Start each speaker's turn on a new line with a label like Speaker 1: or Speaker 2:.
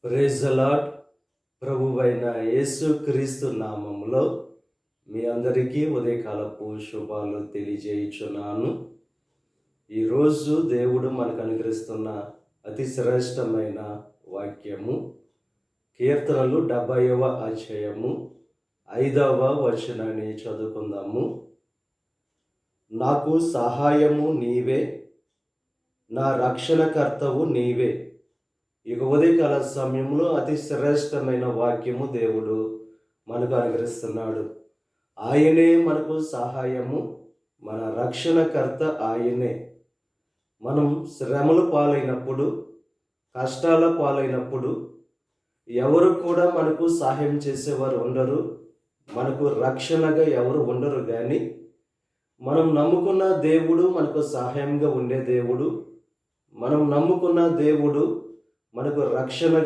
Speaker 1: Praise the lord. ప్రభువైన యేసు క్రీస్తు నామములో మీ అందరికీ ఉదయకాలపు శుభాలు తెలియజేయుచున్నాను. ఈరోజు దేవుడు మనకు అనుగ్రహిస్తున్న అతి శ్రేష్టమైన వాక్యము కీర్తనలు 70వ అధ్యాయము 5వ వచనాన్ని చదువుకుందాము. నాకు సహాయము నీవే, నా రక్షణకర్తవు నీవే. ఇక ఉదయకాల సమయంలో అతి శ్రేష్టమైన వాక్యము దేవుడు మనకు అనుగ్రహిస్తున్నాడు. ఆయనే మనకు సహాయము, మన రక్షణకర్త ఆయనే. మనం శ్రమల పాలైనప్పుడు, కష్టాల పాలైనప్పుడు ఎవరు కూడా మనకు సహాయం చేసేవారు ఉండరు, మనకు రక్షణగా ఎవరు ఉండరు. కానీ మనం నమ్ముకున్న దేవుడు మనకు సహాయంగా ఉండే దేవుడు, మనం నమ్ముకున్న దేవుడు మనకు రక్షణగా